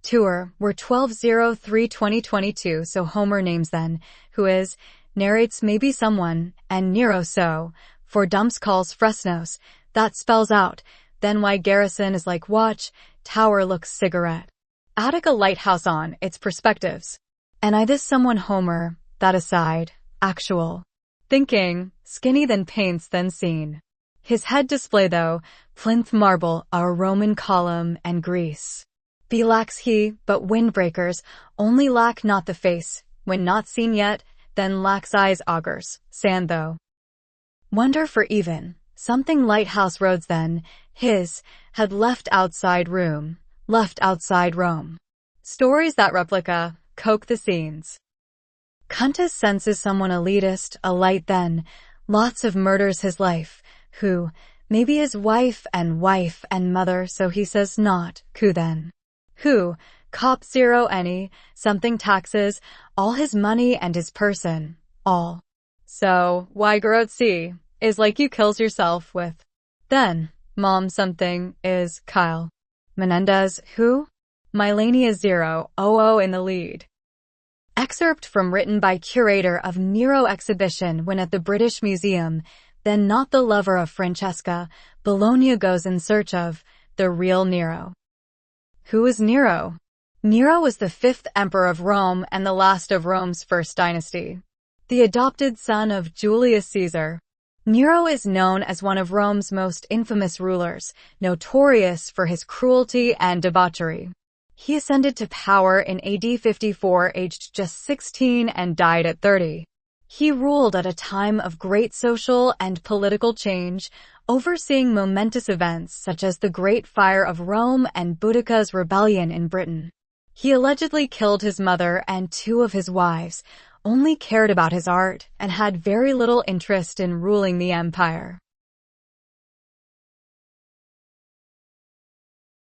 Tour were 1203-2022, so Homer names then, who is, narrates maybe someone, and Nero so, for dumps calls Fresnos, that spells out, then why Garrison is like watch, tower looks cigarette. Attic a lighthouse on, its perspectives. And I this someone Homer, that aside, actual. Thinking, skinny then paints then seen. His head display though, plinth marble, our Roman column and Greece. Be lacks he, but windbreakers, only lack not the face, when not seen yet, then lacks eyes augurs, sand though. Wonder for even, something lighthouse roads then, his, had left outside Rome. Stories that replica, coke the scenes. Cuntus senses someone elitist, a light then, lots of murders his life, who, maybe his wife and mother, so he says not, who then. Who, cop zero any, something taxes, all his money and his person, all. So, why Garotzi, is like you kills yourself with. Then, mom something, is, Kyle. Menendez, who? Mylania 000 in the lead. Excerpt from written by curator of Nero exhibition when at the British Museum, then not the lover of Francesca, Bologna goes in search of the real Nero. Who is Nero? Nero was the 5th emperor of Rome and the last of Rome's first dynasty. The adopted son of Julius Caesar. Nero is known as one of Rome's most infamous rulers, notorious for his cruelty and debauchery. He ascended to power in AD 54, aged just 16 and died at 30. He ruled at a time of great social and political change, overseeing momentous events such as the Great Fire of Rome and Boudicca's rebellion in Britain. He allegedly killed his mother and 2 of his wives, only cared about his art, and had very little interest in ruling the empire.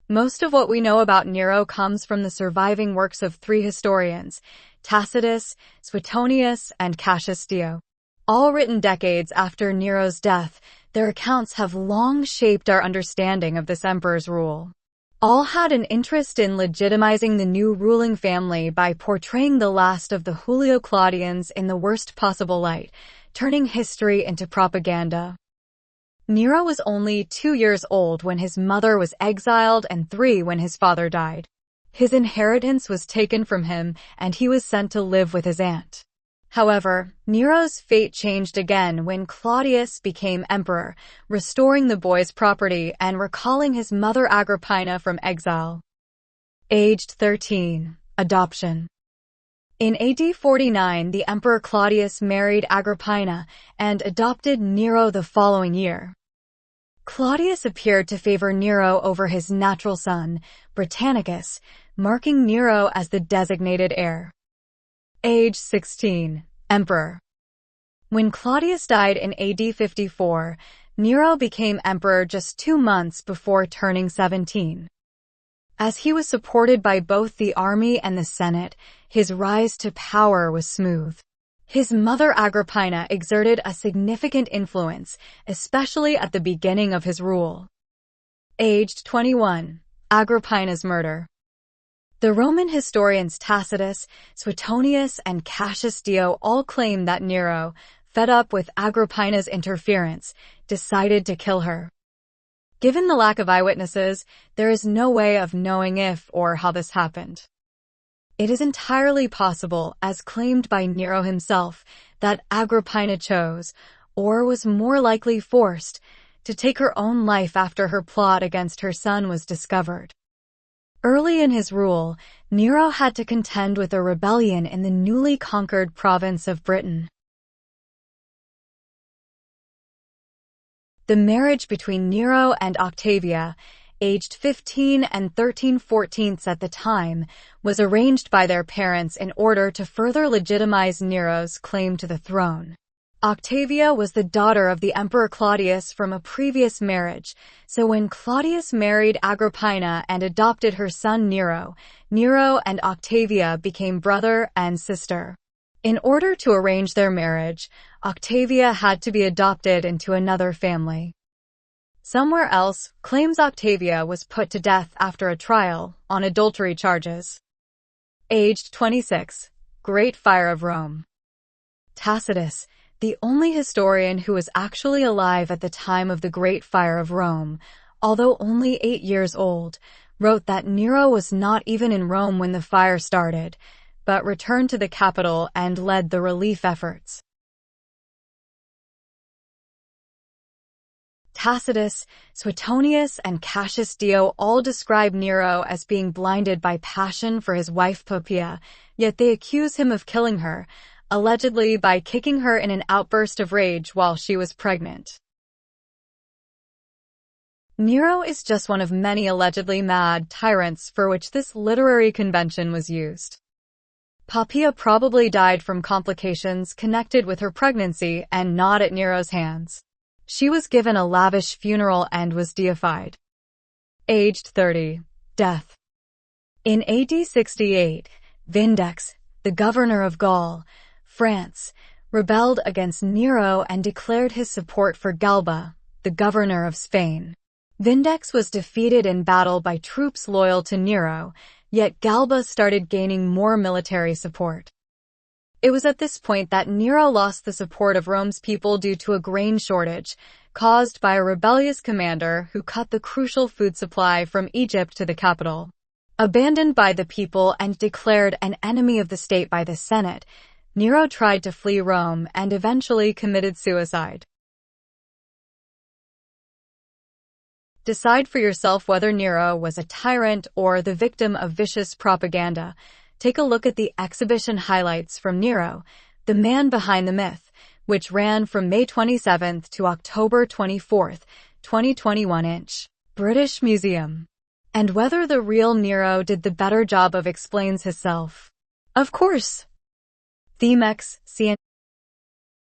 Most of what we know about Nero comes from the surviving works of 3 historians, Tacitus, Suetonius, and Cassius Dio. All written decades after Nero's death, their accounts have long shaped our understanding of this emperor's rule. All had an interest in legitimizing the new ruling family by portraying the last of the Julio Claudians in the worst possible light, turning history into propaganda. Nero was only 2 years old when his mother was exiled and 3 when his father died. His inheritance was taken from him and he was sent to live with his aunt. However, Nero's fate changed again when Claudius became emperor, restoring the boy's property and recalling his mother Agrippina from exile. Aged 13. Adoption. In AD 49, the Emperor Claudius married Agrippina and adopted Nero the following year. Claudius appeared to favor Nero over his natural son, Britannicus, marking Nero as the designated heir. Age 16. Emperor. When Claudius died in AD 54, Nero became emperor just 2 months before turning 17. As he was supported by both the army and the Senate, his rise to power was smooth. His mother Agrippina exerted a significant influence, especially at the beginning of his rule. Aged 21. Agrippina's murder. The Roman historians Tacitus, Suetonius, and Cassius Dio all claim that Nero, fed up with Agrippina's interference, decided to kill her. Given the lack of eyewitnesses, there is no way of knowing if or how this happened. It is entirely possible, as claimed by Nero himself, that Agrippina chose, or was more likely forced, to take her own life after her plot against her son was discovered. Early in his rule, Nero had to contend with a rebellion in the newly conquered province of Britain. The marriage between Nero and Octavia, aged 15 and 13/14 at the time, was arranged by their parents in order to further legitimize Nero's claim to the throne. Octavia was the daughter of the Emperor Claudius from a previous marriage, so when Claudius married Agrippina and adopted her son Nero, Nero and Octavia became brother and sister. In order to arrange their marriage, Octavia had to be adopted into another family. Somewhere else, claims Octavia was put to death after a trial on adultery charges. Aged 26. Great Fire of Rome. Tacitus, the only historian who was actually alive at the time of the Great Fire of Rome, although only 8 years old, wrote that Nero was not even in Rome when the fire started, but returned to the capital and led the relief efforts. Tacitus, Suetonius, and Cassius Dio all describe Nero as being blinded by passion for his wife Poppaea, yet they accuse him of killing her, allegedly by kicking her in an outburst of rage while she was pregnant. Nero is just one of many allegedly mad tyrants for which this literary convention was used. Poppaea probably died from complications connected with her pregnancy and not at Nero's hands. She was given a lavish funeral and was deified. Aged 30. Death. In AD 68, Vindex, the governor of Gaul, France, rebelled against Nero and declared his support for Galba, the governor of Spain. Vindex was defeated in battle by troops loyal to Nero, yet Galba started gaining more military support. It was at this point that Nero lost the support of Rome's people due to a grain shortage caused by a rebellious commander who cut the crucial food supply from Egypt to the capital. Abandoned by the people and declared an enemy of the state by the Senate, Nero tried to flee Rome and eventually committed suicide. Decide for yourself whether Nero was a tyrant or the victim of vicious propaganda. Take a look at the exhibition highlights from Nero, the man behind the myth, which ran from May 27th to October 24th, 2021 inch. British Museum. And whether the real Nero did the better job of explains himself. Of course. Themex, CN